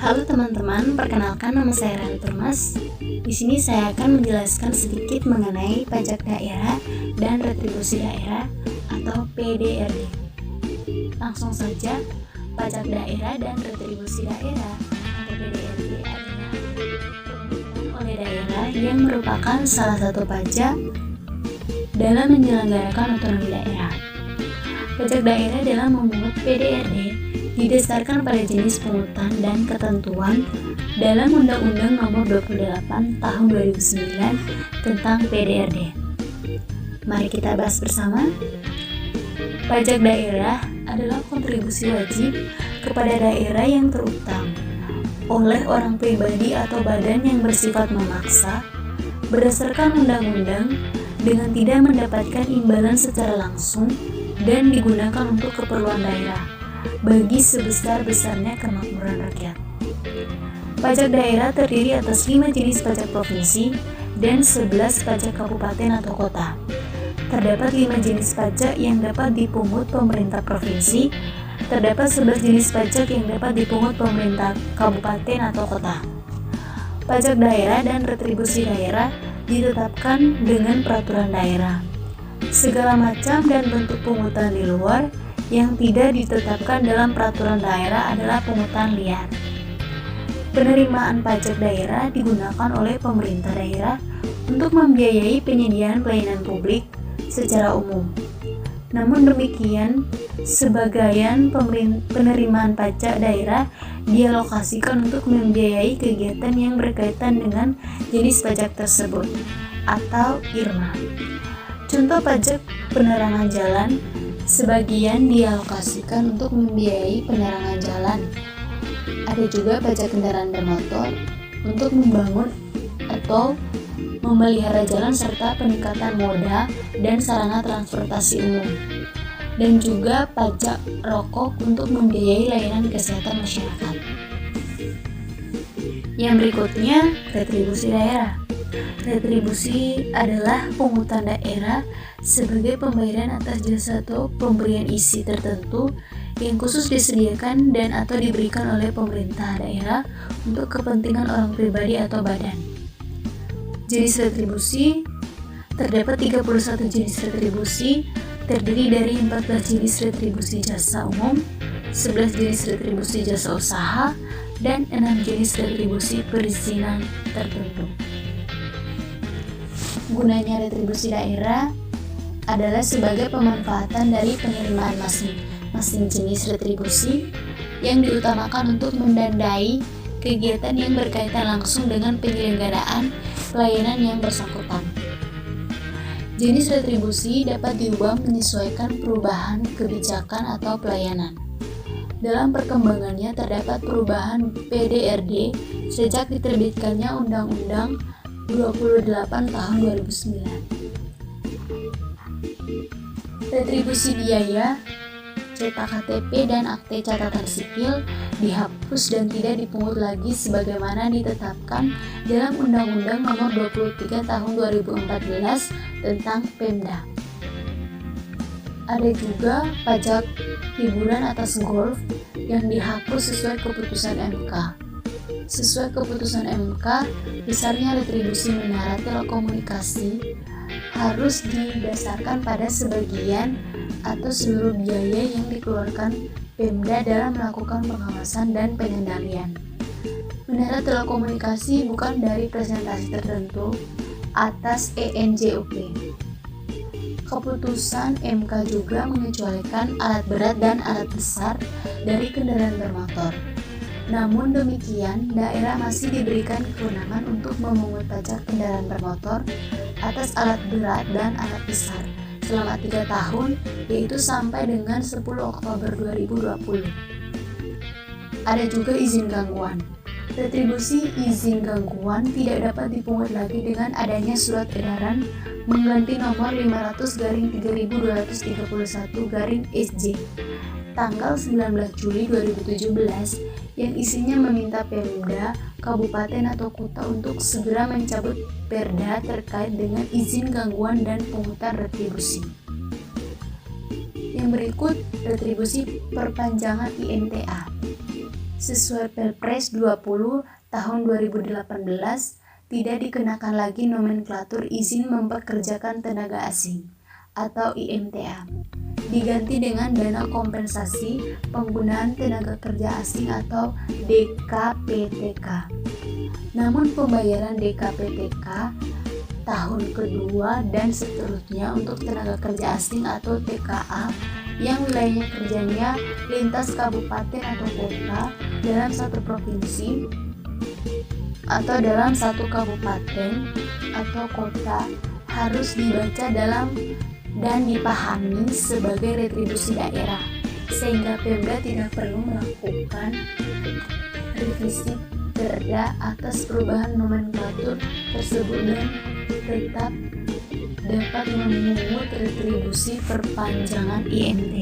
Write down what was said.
Halo teman-teman, perkenalkan nama saya Rani Turmas. Di sini saya akan menjelaskan sedikit mengenai pajak daerah dan retribusi daerah atau PDRD. Langsung saja, pajak daerah dan retribusi daerah atau PDRD adalah pengumpulan oleh daerah yang merupakan salah satu pajak dalam menyelenggarakan otonomi daerah. Pajak daerah dalam memungut PDRD didasarkan pada jenis pungutan dan ketentuan dalam Undang-Undang Nomor 28 Tahun 2009 tentang PDRD. Mari kita bahas bersama. Pajak daerah adalah kontribusi wajib kepada daerah yang terutang oleh orang pribadi atau badan yang bersifat memaksa berdasarkan undang-undang dengan tidak mendapatkan imbalan secara langsung dan digunakan untuk keperluan daerah bagi sebesar-besarnya kemakmuran rakyat. Pajak daerah terdiri atas 5 jenis pajak provinsi dan 11 pajak kabupaten atau kota. Terdapat 5 jenis pajak yang dapat dipungut pemerintah provinsi, terdapat 11 jenis pajak yang dapat dipungut pemerintah kabupaten atau kota. Pajak daerah dan retribusi daerah ditetapkan dengan peraturan daerah. Segala macam dan bentuk pungutan di luar yang tidak ditetapkan dalam peraturan daerah adalah pungutan liar. Penerimaan pajak daerah digunakan oleh pemerintah daerah untuk membiayai penyediaan pelayanan publik secara umum. Namun demikian, sebagian penerimaan pajak daerah dialokasikan untuk membiayai kegiatan yang berkaitan dengan jenis pajak tersebut atau IRMA. Contoh pajak penerangan jalan, sebagian dialokasikan untuk membiayai penerangan jalan. Ada juga pajak kendaraan bermotor untuk membangun atau memelihara jalan serta peningkatan moda dan sarana transportasi umum. Dan juga pajak rokok untuk membiayai layanan kesehatan masyarakat. Yang berikutnya, retribusi daerah. Retribusi adalah pungutan daerah sebagai pembayaran atas jasa atau pemberian isi tertentu yang khusus disediakan dan atau diberikan oleh pemerintah daerah untuk kepentingan orang pribadi atau badan. Jenis retribusi terdapat 31 jenis retribusi, terdiri dari 14 jenis retribusi jasa umum, 11 jenis retribusi jasa usaha, dan 6 jenis retribusi perizinan tertentu. Gunanya retribusi daerah adalah sebagai pemanfaatan dari penerimaan masing-masing jenis retribusi yang diutamakan untuk mendandai kegiatan yang berkaitan langsung dengan penyelenggaraan pelayanan yang bersangkutan. Jenis retribusi dapat diubah menyesuaikan perubahan kebijakan atau pelayanan. Dalam perkembangannya terdapat perubahan PDRD sejak diterbitkannya Undang-Undang 28 Tahun 2009. Retribusi biaya, cetak KTP dan akte catatan sipil dihapus dan tidak dipungut lagi sebagaimana ditetapkan dalam Undang-Undang Nomor 23 Tahun 2014 tentang Pemda. Ada juga pajak hiburan atas golf yang dihapus sesuai keputusan MK. Sesuai keputusan MK, besarnya retribusi menara telekomunikasi harus didasarkan pada sebagian atau seluruh biaya yang dikeluarkan Pemda dalam melakukan pengawasan dan pengendalian. Menara telekomunikasi bukan dari presentasi tertentu atas ENJUP. Keputusan MK juga mengecualikan alat berat dan alat besar dari kendaraan bermotor. Namun demikian, daerah masih diberikan kewenangan untuk memungut pajak kendaraan bermotor atas alat berat dan alat besar selama 3 tahun, yaitu sampai dengan 10 Oktober 2020. Ada juga izin gangguan. Retribusi izin gangguan tidak dapat dipungut lagi dengan adanya surat edaran mengganti nomor 500/3231/SJ tanggal 19 Juli 2017 yang isinya meminta Pemda, kabupaten atau kota untuk segera mencabut perda terkait dengan izin gangguan dan pungutan retribusi. Yang berikut, retribusi perpanjangan IMTA. Sesuai Perpres 20 tahun 2018, tidak dikenakan lagi nomenklatur izin mempekerjakan tenaga asing atau IMTA. Diganti dengan dana kompensasi penggunaan tenaga kerja asing atau DKPTK. Namun pembayaran DKPTK tahun kedua dan seterusnya untuk tenaga kerja asing atau TKA yang wilayahnya kerjanya lintas kabupaten atau kota dalam satu provinsi atau dalam satu kabupaten atau kota harus dibaca dalam dan dipahami sebagai retribusi daerah, sehingga Pemda tidak perlu melakukan revisi perda atas perubahan nomenklatur tersebut dan tetap dapat memungut retribusi perpanjangan IMT.